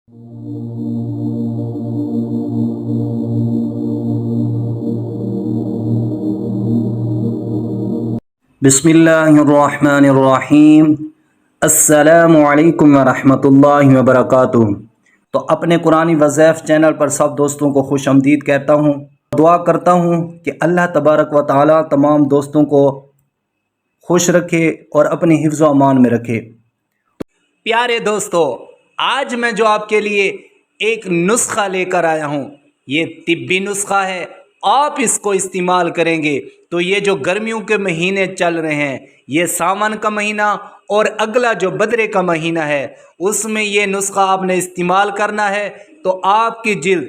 بسم اللہ الرحمن الرحیم۔ السلام علیکم ورحمۃ اللہ وبرکاتہ۔ تو اپنے قرآنی وظائف چینل پر سب دوستوں کو خوش آمدید کہتا ہوں۔ دعا کرتا ہوں کہ اللہ تبارک و تعالی تمام دوستوں کو خوش رکھے اور اپنے حفظ و امان میں رکھے۔ پیارے دوستو، آج میں جو آپ کے لیے ایک نسخہ لے کر آیا ہوں، یہ طبی نسخہ ہے۔ آپ اس کو استعمال کریں گے تو یہ جو گرمیوں کے مہینے چل رہے ہیں، یہ ساون کا مہینہ اور اگلا جو بدرے کا مہینہ ہے، اس میں یہ نسخہ آپ نے استعمال کرنا ہے تو آپ کی جلد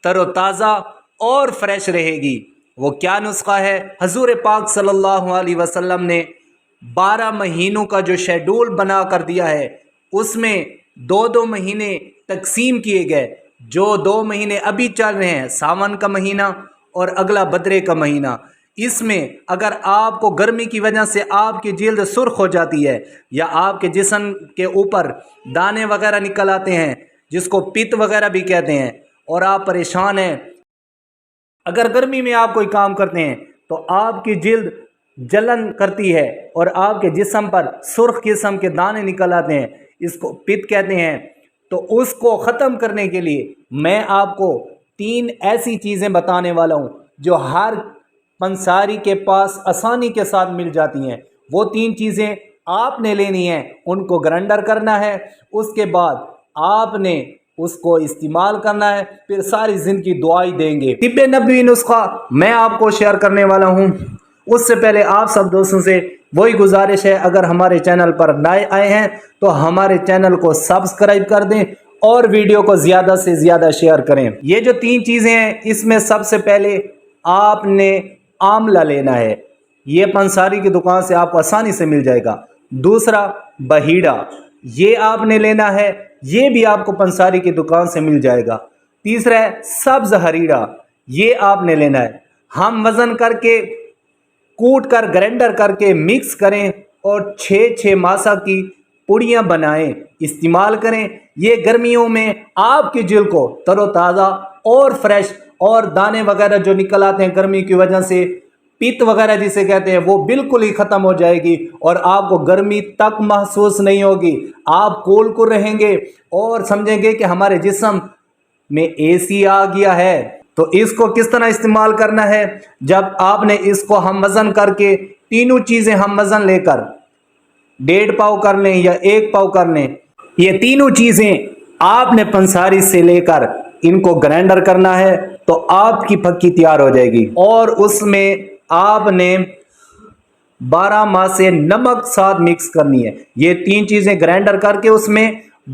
تر و تازہ اور فریش رہے گی۔ وہ کیا نسخہ ہے؟ حضور پاک صلی اللہ علیہ وسلم نے 12 مہینوں کا جو شیڈول بنا کر دیا ہے، اس میں 2 مہینے تقسیم کیے گئے۔ جو 2 مہینے ابھی چل رہے ہیں، ساون کا مہینہ اور اگلا بدرے کا مہینہ، اس میں اگر آپ کو گرمی کی وجہ سے آپ کی جلد سرخ ہو جاتی ہے یا آپ کے جسم کے اوپر دانے وغیرہ نکل آتے ہیں، جس کو پت وغیرہ بھی کہتے ہیں، اور آپ پریشان ہیں، اگر گرمی میں آپ کوئی کام کرتے ہیں تو آپ کی جلد جلن کرتی ہے اور آپ کے جسم پر سرخ قسم کے دانے نکل آتے ہیں، اس کو پت کہتے ہیں، تو اس کو ختم کرنے کے لیے میں آپ کو 3 ایسی چیزیں بتانے والا ہوں جو ہر پنساری کے پاس آسانی کے ساتھ مل جاتی ہیں۔ وہ 3 چیزیں آپ نے لینی ہیں، ان کو گرائنڈر کرنا ہے، اس کے بعد آپ نے اس کو استعمال کرنا ہے، پھر ساری زندگی دعائی دیں گے۔ طب نبوی نسخہ میں آپ کو شیئر کرنے والا ہوں۔ اس سے پہلے آپ سب دوستوں سے وہی گزارش ہے، اگر ہمارے چینل پر نئے آئے ہیں تو ہمارے چینل کو سبسکرائب کر دیں اور ویڈیو کو زیادہ سے زیادہ شیئر کریں۔ یہ جو 3 چیزیں ہیں، اس میں سب سے پہلے آپ نے آملہ لینا ہے، یہ پنساری کی دکان سے آپ کو آسانی سے مل جائے گا۔ دوسرا بہیڑا، یہ آپ نے لینا ہے، یہ بھی آپ کو پنساری کی دکان سے مل جائے گا۔ تیسرا ہے سبز ہریڑا، یہ آپ نے لینا ہے۔ ہم وزن کر کے کوٹ کر گرائنڈر کر کے مکس کریں اور 6 ماسا کی پڑیاں بنائیں، استعمال کریں۔ یہ گرمیوں میں آپ کی جلد کو تر و تازہ اور فریش، اور دانے وغیرہ جو نکل آتے ہیں گرمی کی وجہ سے، پت وغیرہ جسے کہتے ہیں، وہ بالکل ہی ختم ہو جائے گی اور آپ کو گرمی تک محسوس نہیں ہوگی۔ آپ کول کو رہیں گے اور سمجھیں گے کہ ہمارے جسم میں اے سی آ گیا ہے۔ تو اس کو کس طرح استعمال کرنا ہے؟ جب آپ نے اس کو ہم وزن کر کے، تینوں چیزیں ہم وزن لے کر 1.5 پاؤ کر لیں یا 1 پاؤ کر لیں، یہ تینوں چیزیں آپ نے پنساری سے لے کر ان کو گرائنڈر کرنا ہے تو آپ کی پکی تیار ہو جائے گی۔ اور اس میں آپ نے 12 ماسے نمک ساتھ مکس کرنی ہے۔ یہ 3 چیزیں گرائنڈر کر کے اس میں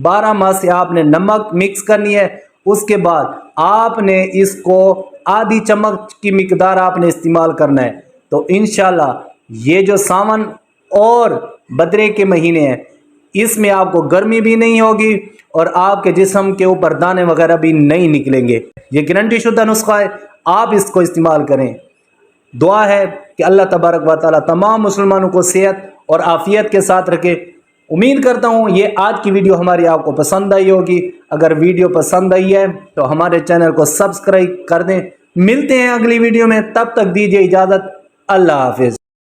12 ماسے آپ نے نمک مکس کرنی ہے۔ اس کے بعد آپ نے اس کو آدھی چمچ کی مقدار آپ نے استعمال کرنا ہے۔ تو انشاءاللہ یہ جو ساون اور بدرے کے مہینے ہیں، اس میں آپ کو گرمی بھی نہیں ہوگی اور آپ کے جسم کے اوپر دانے وغیرہ بھی نہیں نکلیں گے۔ یہ گارنٹی شدہ نسخہ ہے، آپ اس کو استعمال کریں۔ دعا ہے کہ اللہ تبارک و تعالی تمام مسلمانوں کو صحت اور عافیت کے ساتھ رکھے۔ امید کرتا ہوں یہ آج کی ویڈیو ہماری آپ کو پسند آئی ہوگی۔ اگر ویڈیو پسند آئی ہے تو ہمارے چینل کو سبسکرائب کر دیں۔ ملتے ہیں اگلی ویڈیو میں، تب تک دیجیے اجازت۔ اللہ حافظ۔